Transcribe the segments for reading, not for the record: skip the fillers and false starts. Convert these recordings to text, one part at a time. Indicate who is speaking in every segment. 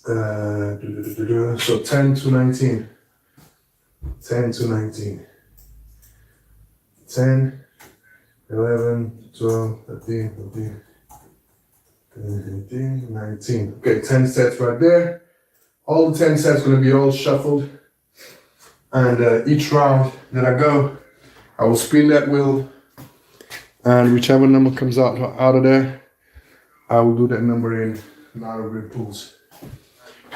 Speaker 1: So 10 to 19. 10 to 19. 10, 11, 12, 13, 14, 15, 19. Okay, 10 sets right there. All the 10 sets going to be all shuffled. And each round that I go, I will spin that wheel. And whichever number comes out of there, I will do that number in narrow grip pulls.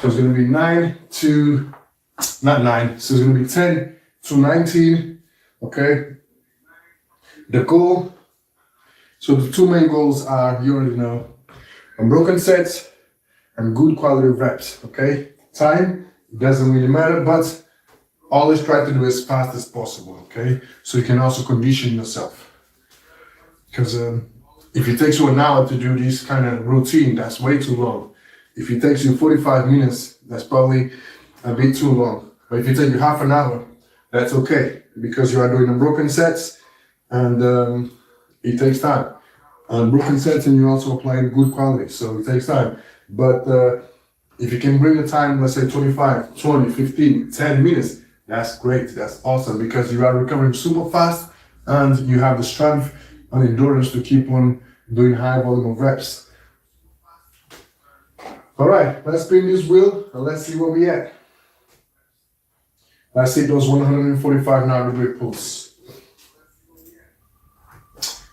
Speaker 1: So it's going to be 9 to, not 9, so it's going to be 10 to 19, okay? The goal, so the two main goals are, you already know, unbroken sets and good quality reps, okay? Time, doesn't really matter, but always try to do as fast as possible, okay? So you can also condition yourself. Because if it takes you an hour to do this kind of routine, that's way too long. If it takes you 45 minutes, that's probably a bit too long. But if it takes you half an hour, that's okay, because you are doing unbroken sets and it takes time. Unbroken sets and you also apply good quality, so it takes time. But if you can bring the time, let's say 25, 20, 15, 10 minutes, that's great, that's awesome, because you are recovering super fast and you have the strength and endurance to keep on doing high volume of reps. All right, let's spin this wheel and let's see where we at. Let's hit those 145 narrow grip pulls.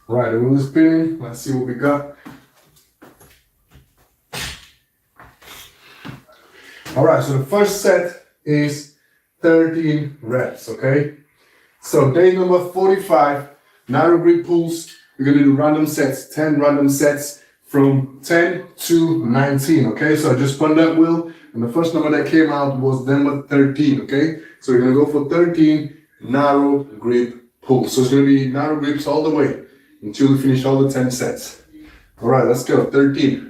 Speaker 1: Right, the wheel is spinning. Let's see what we got. All right, so the first set is 13 reps, okay? So day number 45, narrow grip pulls. We're gonna do random sets, 10 random sets from 10 to 19, okay? So I just spun that wheel, and the first number that came out was number 13, okay? So we're gonna go for 13 narrow grip pulls. So it's gonna be narrow grips all the way until we finish all the 10 sets. All right, let's go, 13.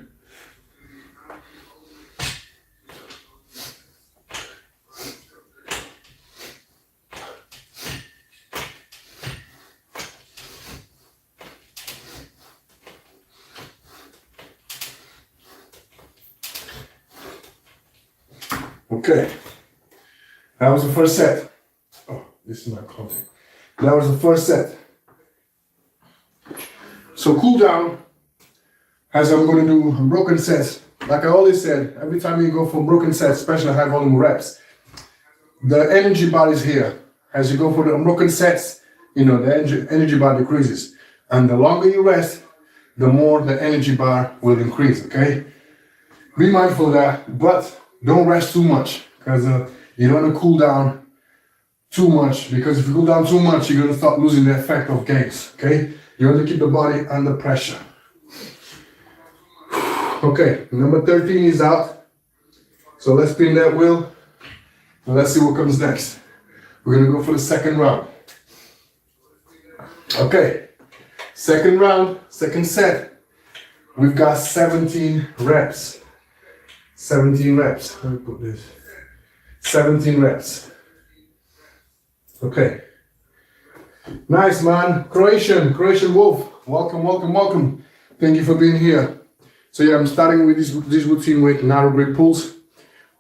Speaker 1: Okay, that was the first set. Oh, this is my contact. That was the first set. So cool down, as I'm going to do unbroken sets. Like I always said, every time you go for unbroken sets, especially high volume reps, the energy bar is here. As you go for the unbroken sets, you know, the energy bar decreases. And the longer you rest, the more the energy bar will increase, okay? Be mindful of that, but don't rest too much, because you don't want to cool down too much, because if you cool down too much, you're going to start losing the effect of gains, okay? You want to keep the body under pressure. Okay, number 13 is out. So let's spin that wheel, and let's see what comes next. We're going to go for the second round. Okay, second round, second set. We've got 17 reps. 17 reps. Let me put this. 17 reps. Okay. Nice, man. Croatian Wolf. Welcome, welcome, welcome. Thank you for being here. So yeah, I'm starting with this routine with narrow grip pulls.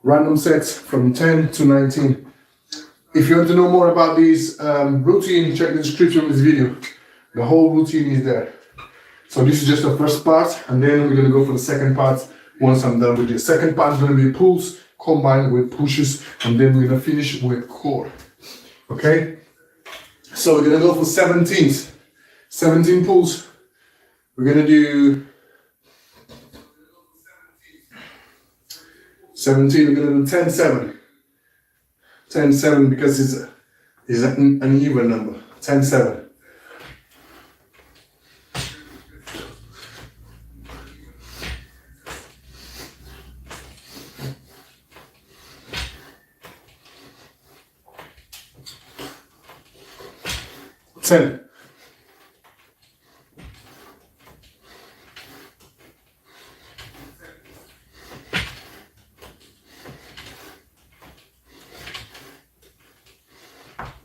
Speaker 1: Random sets from 10 to 19. If you want to know more about this routine, check the description of this video. The whole routine is there. So this is just the first part, and then we're going to go for the second part. Once I'm done with this, second part is going to be pulls combined with pushes, and then we're going to finish with core. Okay? So we're going to go for 17 pulls. We're going to do 17, we're going to do 10-7. 10-7 because it's an even number. 10-7.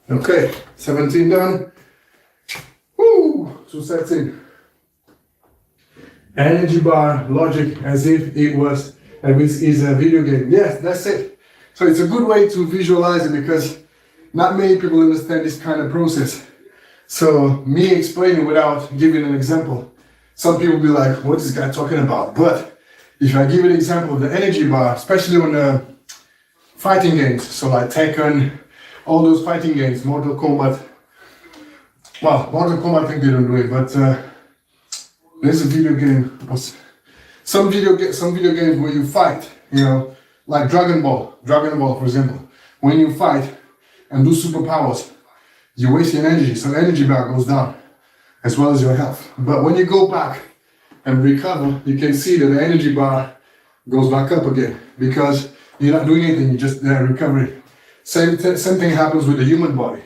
Speaker 1: Okay, 17 done. Woo! 2 sets in. Energy bar logic as if and this is a video game. Yes, that's it. So it's a good way to visualize it because not many people understand this kind of process. So me explaining without giving an example, some people be like, what is this guy talking about? But if I give an example of the energy bar, especially on fighting games, so like Tekken, all those fighting games, Mortal Kombat. Well, Mortal Kombat, I think they don't do it, but there's a video game. Some video games where you fight, you know, like Dragon Ball, for example. When you fight and do superpowers, you waste your energy, so the energy bar goes down, as well as your health. But when you go back and recover, you can see that the energy bar goes back up again because you're not doing anything, you're just there recovering. Same thing happens with the human body.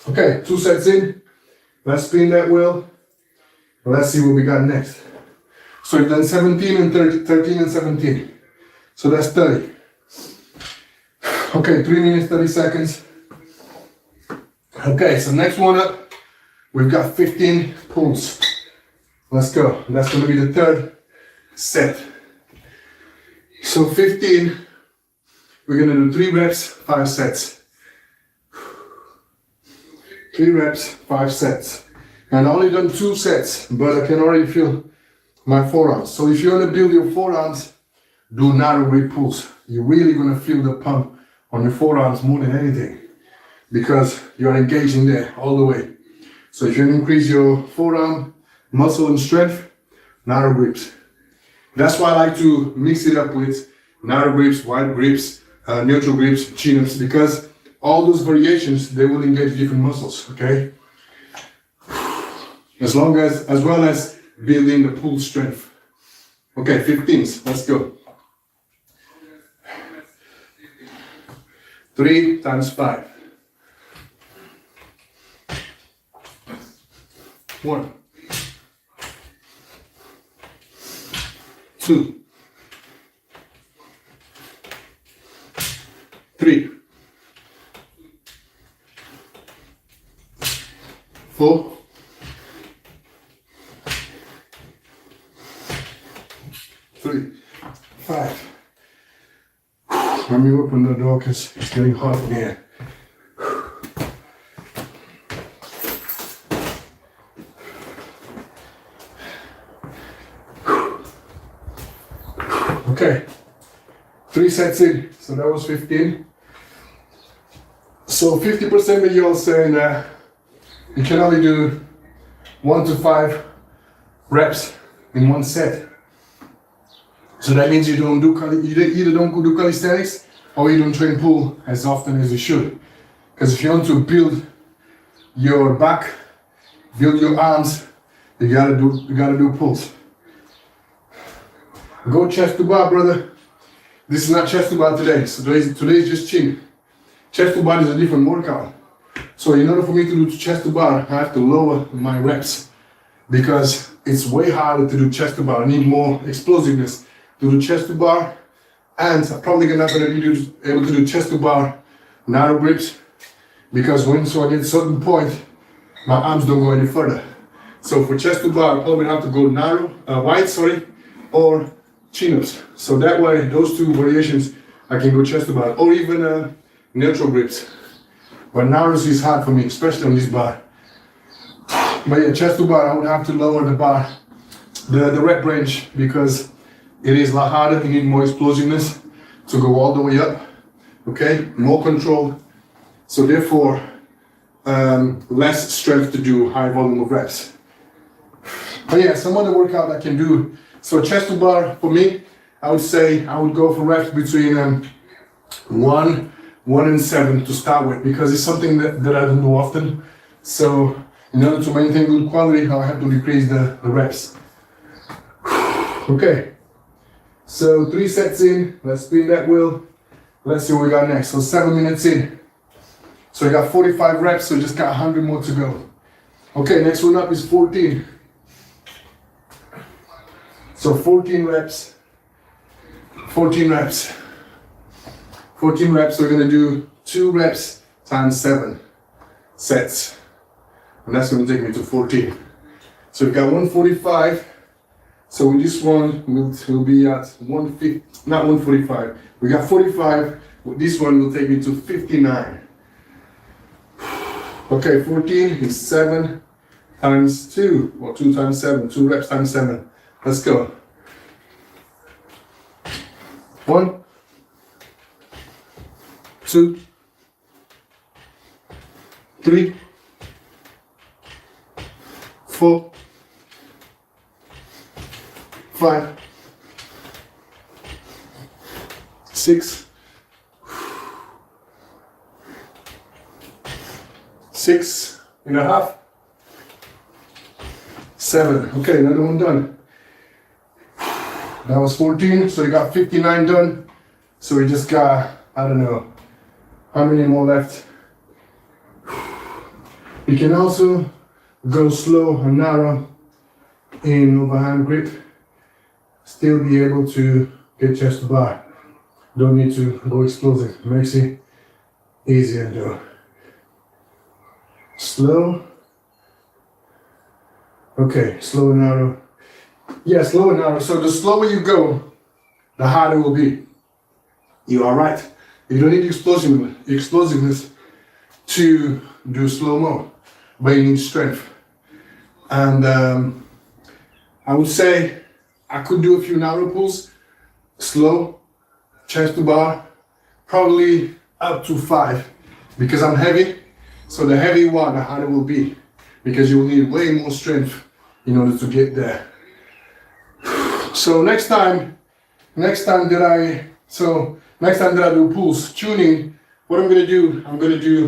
Speaker 1: Okay, 2 sets in. Let's spin that wheel. Let's see what we got next. So we've done 17 and 13 and 17. So that's 30. Okay, 3 minutes, 30 seconds. Okay, so next one up, we've got 15 pulls. Let's go. That's going to be the 3rd set. So 15, we're going to do 3 reps, 5 sets. 3 reps, 5 sets. And I only done 2 sets, but I can already feel my forearms. So if you want to build your forearms, do narrow grip pulls. You're really going to feel the pump on your forearms more than anything because you're engaging there all the way. So if you want to increase your forearm muscle and strength, narrow grips. That's why I like to mix it up with narrow grips, wide grips, neutral grips, chin-ups, because all those variations, they will engage different muscles, okay? As well as building the pull strength. Okay, 15s, let's go. 3 times 5. 1, 2, 3, 4, 3, 5. Let me open the door because it's getting hot in here. Okay, 3 sets in, so that was 15. So 50% of you all saying that you can only do 1 to 5 reps in 1 set. So that means you either don't do calisthenics or you don't train pull as often as you should. Because if you want to build your back, build your arms, you gotta do pulls. Go chest to bar, brother. This is not chest to bar today. So today is just chin. Chest to bar is a different workout. So in order for me to do chest to bar, I have to lower my reps because it's way harder to do chest to bar. I need more explosiveness to do chest to bar, and I'm probably not going to be able to do chest to bar narrow grips because once I get a certain point, my arms don't go any further. So for chest to bar, I probably have to go wide, or chin-ups. So that way, those 2 variations, I can go chest to bar, or even neutral grips. But narrows is hard for me, especially on this bar. But yeah, chest to bar, I would have to lower the bar, the rep range, because it is a lot harder. You need more explosiveness to go all the way up. Okay, more control. So therefore, less strength to do high volume of reps. But yeah, some other workout I can do. So chest to bar, for me, I would say I would go for reps between 1 and 7 to start with, because it's something that I don't do often. So in order to maintain good quality, I have to decrease the reps. Okay, so 3 sets in, let's spin that wheel. Let's see what we got next. So 7 minutes in. So we got 45 reps, so we just got 100 more to go. Okay, next one up is 14. So 14 reps. 14 reps. 14 reps, we're gonna do 2 reps times 7 sets. And that's gonna take me to 14. So we've got 145 So with this one, we'll be at 150, not 145. We got 45. With this one will take me to 59. Okay, 14 is 7 times 2, or 2 times 7, 2 reps times 7. Let's go. 1, 2, 3, 4, 5, 6, 6.5, 7. Okay, another one done. That was 14, so you got 59 done. So we just got, I don't know, how many more left. You can also go slow and narrow in overhand grip. Still be able to get chest to bar. Don't need to go explosive. Makes it easier though. Slow. Okay, slow and narrow. Yeah, slow and narrow. So the slower you go, the harder it will be. You are right. You don't need explosiveness to do slow-mo, but you need strength. And I would say I could do a few narrow pulls, slow, chest to bar, probably up to 5, because I'm heavy. So the heavy one, the harder it will be, because you will need way more strength in order to get there. So next time that I do pulls, tuning, what I'm gonna do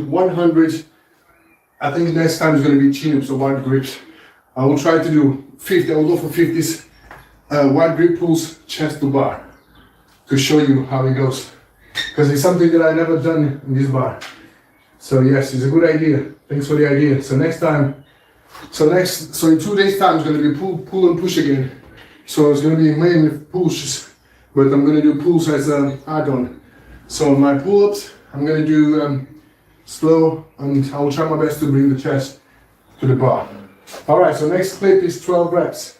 Speaker 1: 100. I think next time is gonna be chin-ups or wide grips. I will try to do 50. I will go for 50s, wide grip pulls, chest to bar, to show you how it goes. Because it's something that I never done in this bar. So yes, it's a good idea. Thanks for the idea. So next time, so in 2 days time, it's gonna be pull and push again. So it's gonna be mainly pushes, but I'm gonna do pulls as an add-on. So my pull-ups, I'm gonna do slow, and I will try my best to bring the chest to the bar. All right, so next clip is 12 reps.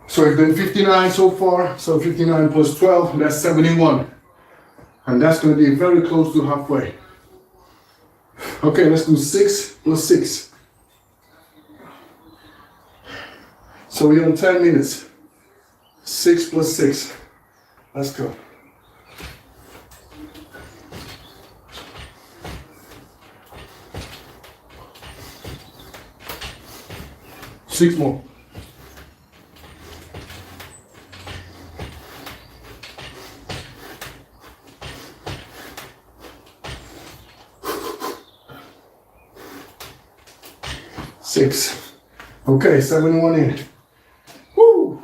Speaker 1: So we've done 59 so far, so 59 plus 12, that's 71. And that's gonna be very close to halfway. Okay, let's do 6 plus 6. So we're on 10 minutes. 6 plus 6. Let's go. Six more. Six. Okay, 71 in. Woo!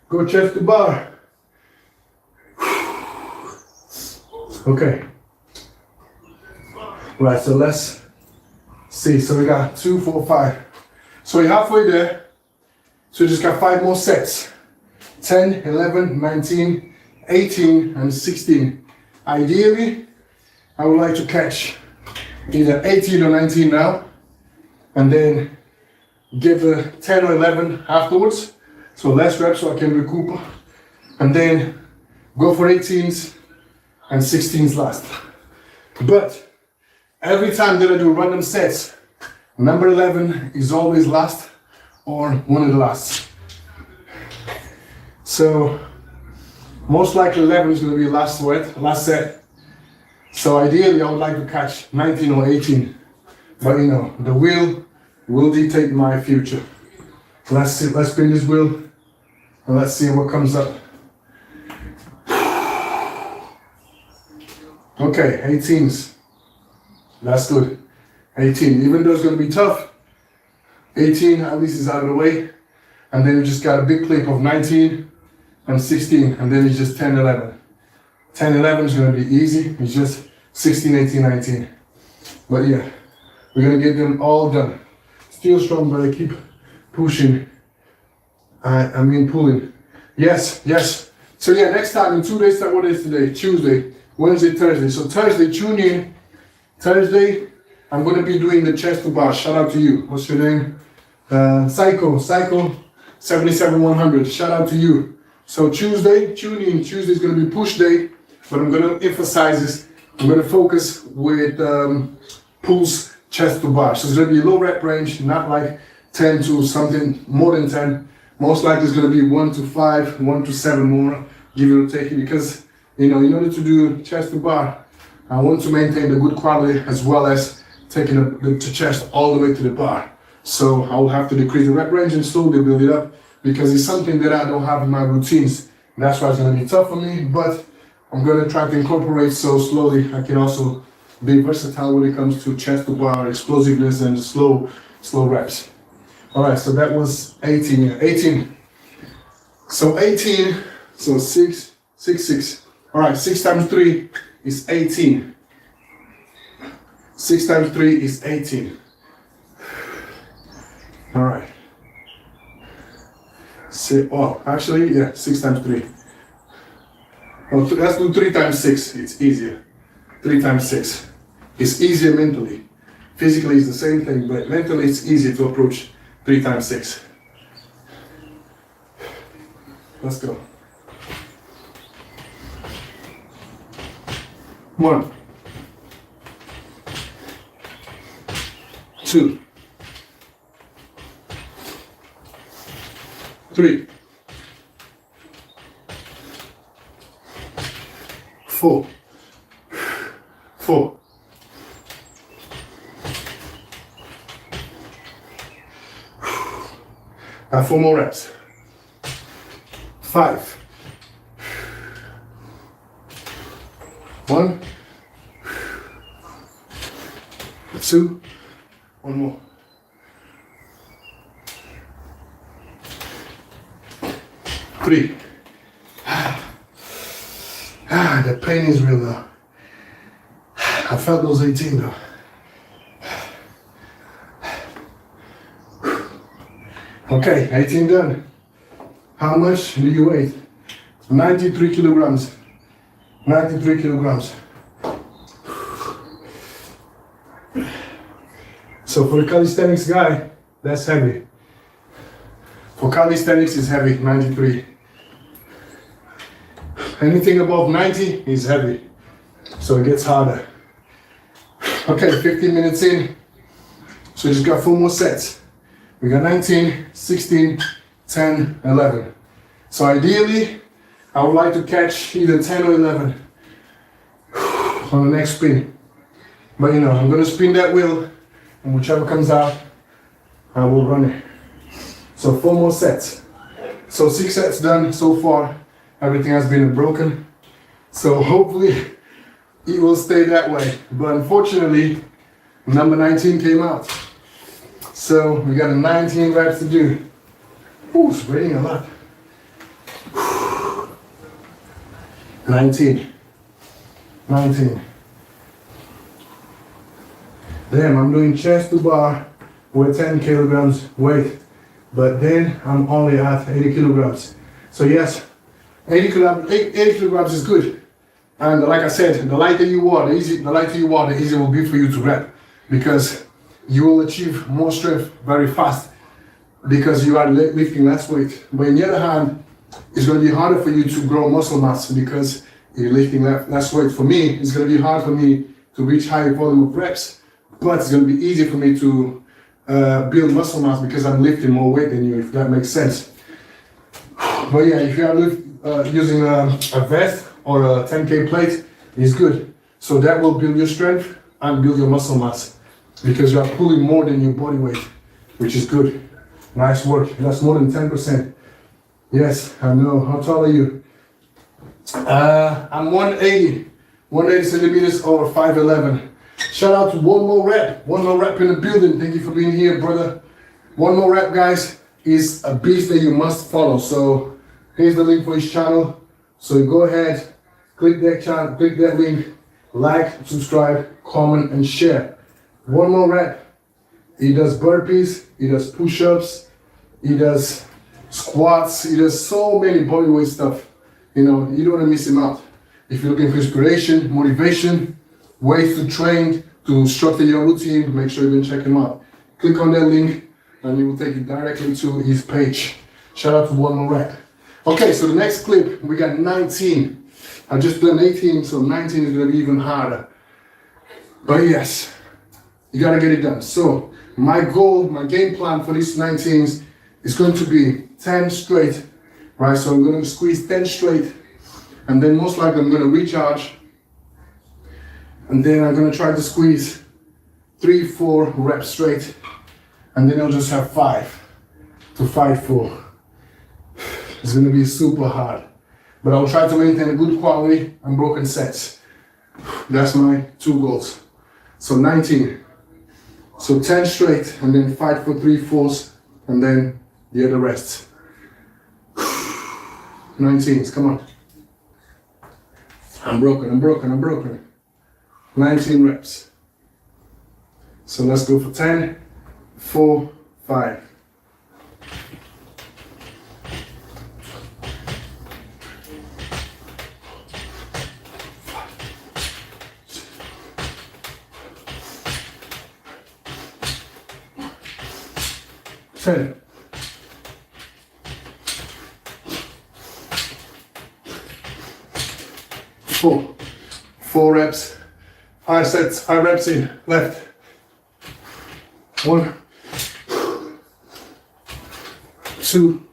Speaker 1: Go chest to bar. Okay. Right, so let's see. So we got 2, 4, 5. So we're halfway there. So we just got 5 more sets. 10, 11, 19, 18, and 16. Ideally, I would like to catch either 18 or 19 now, and then give a 10 or 11 afterwards. So less reps so I can recoup, and then go for 18s and 16s last. But every time that I do random sets, number 11 is always last or one of the last. So most likely 11 is going to be last set. So ideally I would like to catch 19 or 18. But you know, the wheel will dictate my future. Let's see, let's spin this wheel and let's see what comes up. Okay, 18s. That's good. 18, even though it's going to be tough, 18 at least is out of the way. And then you just got a big clip of 19 and 16, and then it's just 10, 11. 10, 11 is going to be easy. It's just 16, 18, 19. But yeah, we're going to get them all done. Still strong, but I keep pushing. I mean pulling. Yes, yes. So yeah, next time in 2 days time, what is today? Tuesday, Wednesday, Thursday. So Thursday, tune in. Thursday, I'm going to be doing the chest to bar. Shout out to you. What's your name? Psycho. 77-100. Shout out to you. So Tuesday, tune in. Tuesday is going to be push day, but I'm going to emphasize this. I'm going to focus with pulls chest to bar. So it's going to be low rep range, not like 10 to something more than 10. Most likely it's going to be 1 to 5, 1 to 7 more, give it or take it, because in order to do chest to bar, I want to maintain the good quality as well as taking the chest all the way to the bar. So I will have to decrease the rep range and slowly build it up, because it's something that I don't have in my routines. And that's why it's going to be tough for me, but I'm going to try to incorporate so slowly I can also be versatile when it comes to chest to bar, explosiveness, and slow reps. All right, so that was 18. 18. So 18, so 6, 6, 6. All right, 6 times 3 is 18. 6 times 3 is 18. All right. Actually, yeah, 6 times 3. Oh, let's do 3 times 6. It's easier. 3 times 6. It's easier mentally. Physically, it's the same thing, but mentally, it's easier to approach 3 times 6. Let's go. 1, 2, 3, 4, 4. 4 more reps. 5. 1, 2, 1 more. 3. The pain is real though. I felt those 18 though. Okay, 18 done. How much do you weigh? 93 kilograms. 93 kilograms. So for a calisthenics guy, that's heavy. For calisthenics, it's heavy, 93. Anything above 90 is heavy. So it gets harder. Okay, 15 minutes in. So you just got 4 more sets. We got 19, 16, 10, 11. So ideally, I would like to catch either 10 or 11 on the next spin. But I'm gonna spin that wheel, and whichever comes out, I will run it. So 4 more sets. So 6 sets done so far. Everything has been broken. So hopefully it will stay that way. But unfortunately, number 19 came out. So we got a 19 reps to do. Ooh, it's raining a lot. 19. Damn, I'm doing chest to bar with 10 kilograms weight, but then I'm only at 80 kilograms. So yes, 80 kilograms is good. And like I said, the lighter you are, the easier it will be for you to rep, because you will achieve more strength very fast because you are lifting less weight. But on the other hand, it's going to be harder for you to grow muscle mass because you're lifting less weight. For me, it's going to be hard for me to reach higher volume of reps, but it's going to be easier for me to build muscle mass because I'm lifting more weight than you, if that makes sense. But yeah, if you are using a vest or a 10K plate, it's good. So that will build your strength and build your muscle mass, because you are pulling more than your body weight, which is good. Nice work. That's more than 10%. Yes, I know. How tall are you? I'm 180 centimeters or 5'11". Shout out to one more rep in the building. Thank you for being here, brother. One more rep, guys, is a beast that you must follow. So here's the link for his channel. So go ahead, click that link, like, subscribe, comment, and share. One more rep. He does burpees, he does push-ups, he does squats, he does so many bodyweight stuff. You don't want to miss him out. If you're looking for inspiration, motivation, ways to train, to structure your routine, make sure you can check him out. Click on that link and it will take you directly to his page. Shout out to one more rep. Okay, so the next clip, we got 19. I just done 18, so 19 is gonna be even harder. But yes, you gotta get it done. So my goal, my game plan for these 19s is going to be 10 straight, right? So I'm gonna squeeze 10 straight, and then most likely I'm gonna recharge, and then I'm gonna try to squeeze 3-4 reps straight, and then I'll just have 5 to fight for. It's gonna be super hard, but I'll try to maintain a good quality unbroken sets. That's my 2 goals. So 19. So 10 straight, and then fight for 3-4s, and then the other rest. 19s, come on. I'm broken. 19 reps. So let's go for 10, 4, 5. Ten. 4 reps, 5 sets, 5 reps in, left. 1, 2,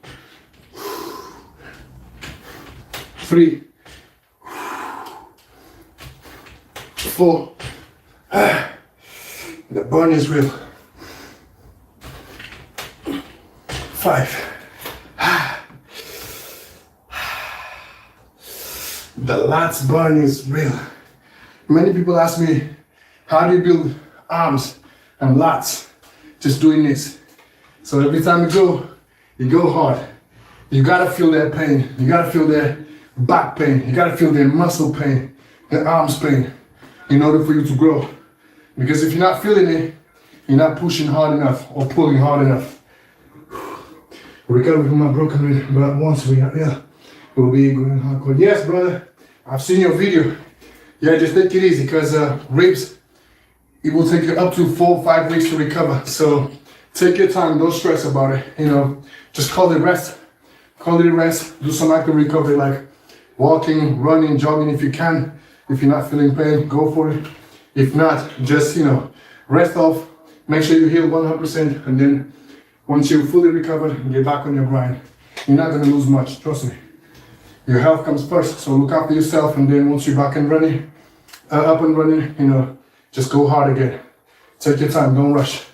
Speaker 1: 3, 4. The burn is real. 5. The lats burn is real. Many people ask me, how do you build arms and lats? Just doing this. So every time you go hard. You gotta feel that pain. You gotta feel their back pain. You gotta feel their muscle pain, their arms pain, in order for you to grow. Because if you're not feeling it, you're not pushing hard enough or pulling hard enough. Recover from my broken rib, but once we are here, we'll be going hardcore. Yes, brother, I've seen your video. Yeah, just take it easy, because ribs, it will take you up to 4 or 5 weeks to recover. So take your time, don't stress about it. You know, just call it rest. Call it a rest. Do some active recovery, like walking, running, jogging if you can. If you're not feeling pain, go for it. If not, just, you know, rest off. Make sure you heal 100%, and then once you're fully recovered, get back on your grind. You're not gonna lose much, trust me. Your health comes first, so look after yourself, and then once you're back and running, up and running, you know, just go hard again. Take your time, don't rush.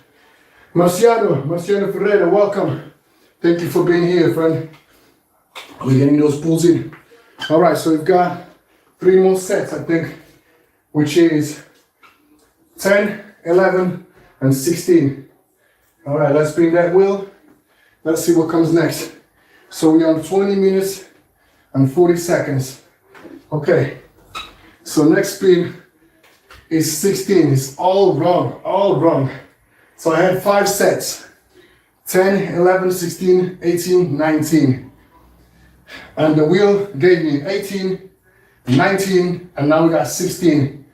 Speaker 1: Marciano Ferreira, welcome. Thank you for being here, friend. We're getting those pulls in. All right, so we've got 3 more sets, I think, which is 10, 11, and 16. All right, let's spin that wheel. Let's see what comes next. So we're on 20 minutes and 40 seconds. Okay, so next spin is 16. It's all wrong. So I had 5 sets, 10, 11, 16, 18, 19. And the wheel gave me 18, 19, and now we got 16.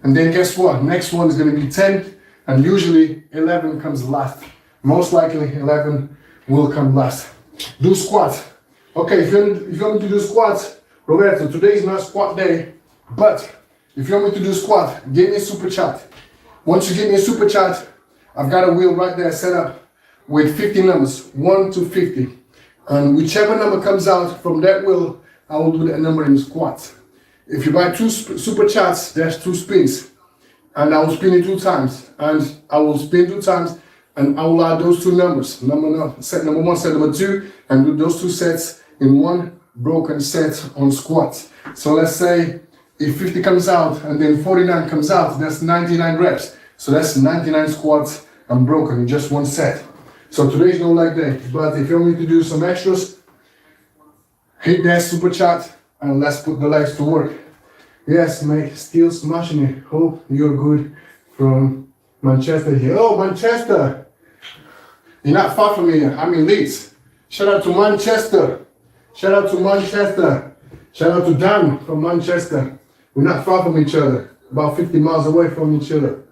Speaker 1: And then guess what? Next one is gonna be 10, and usually 11 comes last. Most likely 11 will come last. Do squats. Okay, if you want me to do squats, Roberto, today is not squat day, but if you want me to do squat, give me a super chat. Once you give me a super chat, I've got a wheel right there set up with 50 numbers, 1 to 50. And whichever number comes out from that wheel, I will do that number in squats. If you buy 2 super chats, there's 2 spins. And I will spin it 2 times. And I will spin 2 times, and I will add those 2 numbers. Set number 1, set number 2, and do those 2 sets in 1 broken set on squats. So let's say if 50 comes out and then 49 comes out, that's 99 reps. So that's 99 squats unbroken in just 1 set. So today's no leg day, but if you want me to do some extras, hit that super chat and let's put the legs to work. Yes, mate, still smashing it. Hope you're good from Manchester here. Oh, Manchester! You're not far from me. I'm in Leeds. Shout out to Manchester. Shout out to Manchester. Shout out to Dan from Manchester. We're not far from each other. About 50 miles away from each other.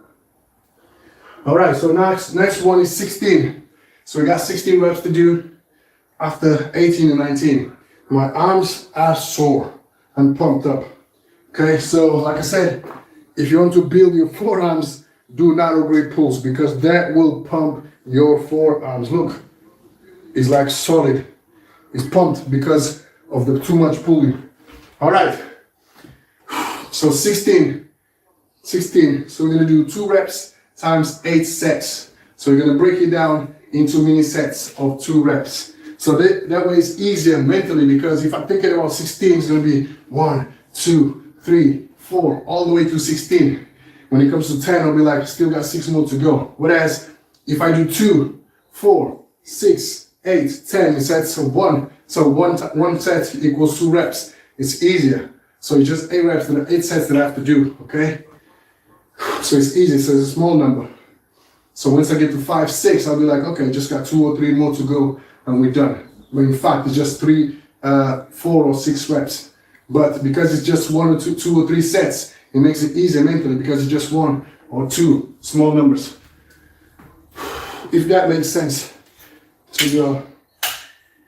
Speaker 1: All right, so next one is 16. So we got 16 reps to do. after 18 and 19, my arms are sore and pumped up. Okay, so like I said, if you want to build your forearms, do narrow grip pulls because that will pump your forearms. Look, it's like solid. It's pumped because of the too much pulling. All right, so 16. So we're gonna do 2 reps times 8 sets. So we're gonna break it down into mini sets of 2 reps. So that way it's easier mentally because if I'm thinking about 16, it's gonna be 1, 2, 3, 4, all the way to 16. When it comes to 10, I'll be like, still got 6 more to go. Whereas if I do 2, 4, 6, 8, 10 sets of 1, so one set equals 2 reps. It's easier. So it's just 8 reps, 8 sets that I have to do, okay? So it's easy, so it's a small number. So once I get to 5, 6, I'll be like, okay, just got 2 or 3 more to go and we're done. But in fact, it's just 3, 4 or 6 reps. But because it's just 1 or 2 or 3 sets, it makes it easier mentally because it's just 1 or 2 small numbers. If that makes sense to you,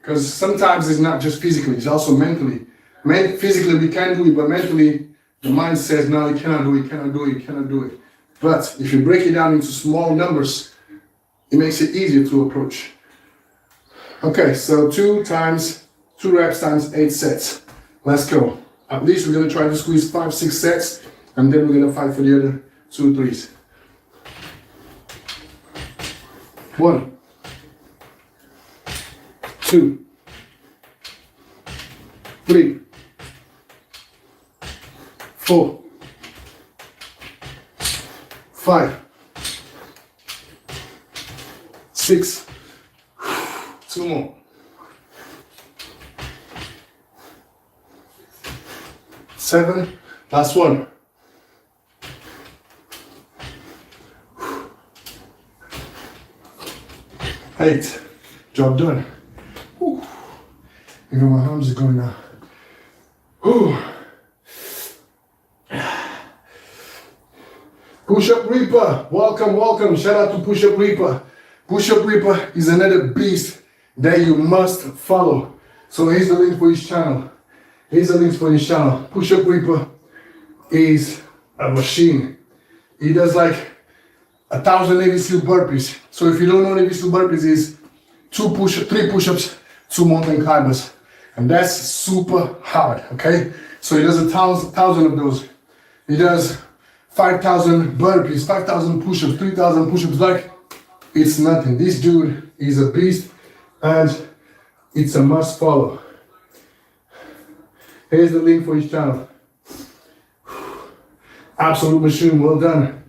Speaker 1: because sometimes it's not just physically, it's also mentally. Physically we can do it, but mentally the mind says, no, you cannot do it, you cannot do it, you cannot do it. But if you break it down into small numbers, it makes it easier to approach. Okay, so 2 reps times 8 sets. Let's go. At least we're gonna try to squeeze 5, 6 sets, and then we're gonna fight for the other 2, 3s. 1, 2, 3, 4, 5, 6, 2 more, 7, last one, 8, job done. Whew. Even my arms are going now. Whew. Push-Up Reaper, welcome. Shout out to Push-Up Reaper. Push-Up Reaper is another beast that you must follow. So here's the link for his channel. Push-Up Reaper is a machine. He does like 1,000 Navy SEAL burpees. So if you don't know, Navy SEAL burpees is 3 push-ups, 2 mountain climbers. And that's super hard, okay? So he does 1,000 of those. He does 5,000 burpees, 5,000 push-ups, 3,000 push-ups, like it's nothing. This dude is a beast and it's a must follow. Here's the link for his channel. Absolute machine, well done.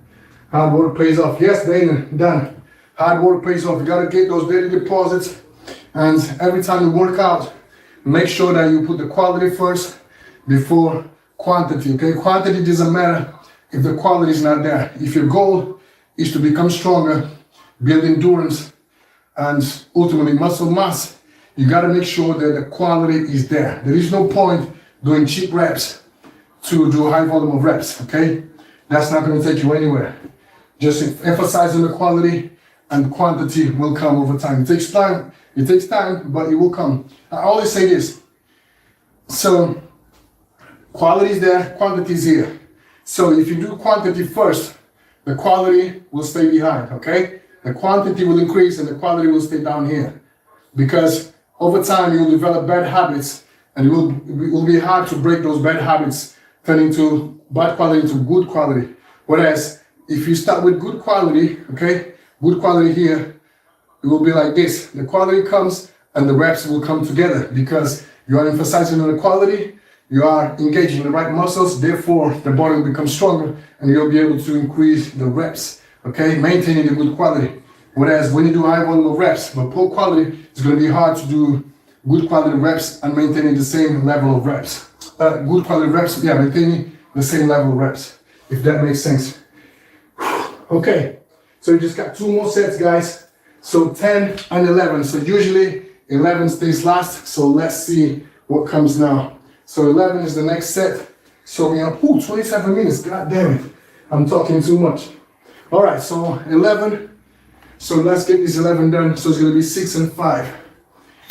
Speaker 1: Hard work pays off. Yes, Dana, done. Hard work pays off. You gotta get those daily deposits, and every time you work out, make sure that you put the quality first before quantity, okay? Quantity doesn't matter if the quality is not there. If your goal is to become stronger, build endurance, and ultimately muscle mass, you gotta make sure that the quality is there. There is no point doing cheap reps to do a high volume of reps, okay? That's not gonna take you anywhere. Just emphasize on the quality and quantity will come over time. It takes time, but it will come. I always say this. So, quality is there, quantity is here. So if you do quantity first, the quality will stay behind, okay? The quantity will increase and the quality will stay down here. Because over time you'll develop bad habits and it will be hard to break those bad habits, turn into bad quality into good quality. Whereas if you start with good quality, okay, good quality here, it will be like this. The quality comes and the reps will come together because you are emphasizing on the quality, you are engaging the right muscles, therefore the body will become stronger and you'll be able to increase the reps, okay, maintaining the good quality. Whereas when you do high volume of reps, but poor quality, it's going to be hard to do good quality reps and maintaining the same level of reps. Good quality reps, yeah, maintaining the same level of reps, if that makes sense. Okay, so you just got 2 more sets, guys. So 10 and 11. So usually 11 stays last. So let's see what comes now. So 11 is the next set. So we have 27 minutes. God damn it, I'm talking too much. All right, so 11. So let's get this 11 done. So it's gonna be 6 and 5.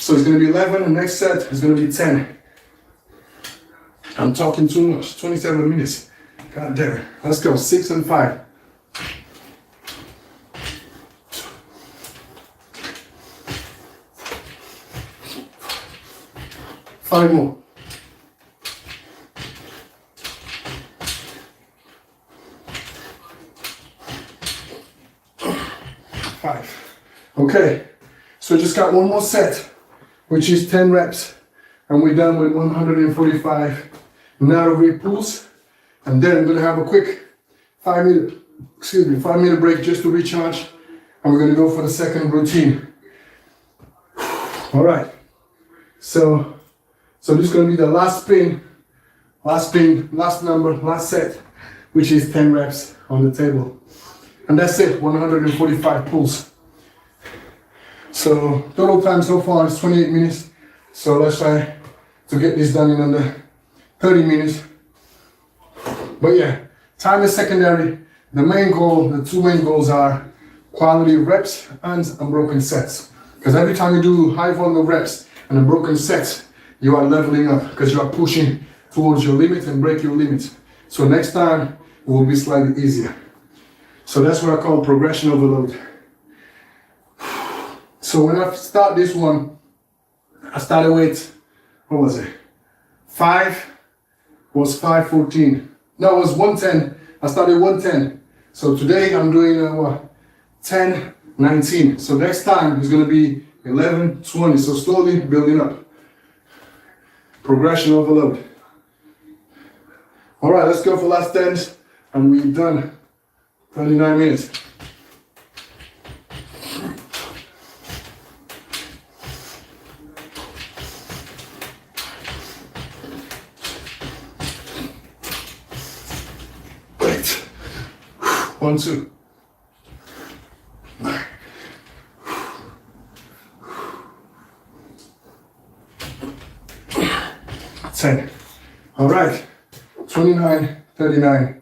Speaker 1: So it's gonna be 11, the next set is gonna be 10. I'm talking too much, 27 minutes. God damn it. Let's go, 6 and 5. 5 more. 5. Okay, so just got one more set, which is 10 reps, and we're done with 145 narrow grip pulls. And then I'm gonna have a quick 5 minute break just to recharge, and we're gonna go for the second routine. All right, so this is gonna be the last spin, last number, last set, which is 10 reps on the table. And that's it, 145 pulls. So total time so far is 28 minutes. So let's try to get this done in under 30 minutes. But yeah, time is secondary. The main goal, the two main goals are quality reps and unbroken sets. Because every time you do high volume reps and unbroken sets, you are leveling up because you are pushing towards your limit and break your limit. So next time it will be slightly easier. So that's what I call progression overload. So when I start this one, I started with, what was it? 514. No, it was 110. I started 110. So today I'm doing 10, 19. So next time it's gonna be 11, 20. So slowly building up. Progression overload. All right, let's go for last 10 and we're done. 39 minutes. Wait. 1, 2. 10. All right. 29, 39.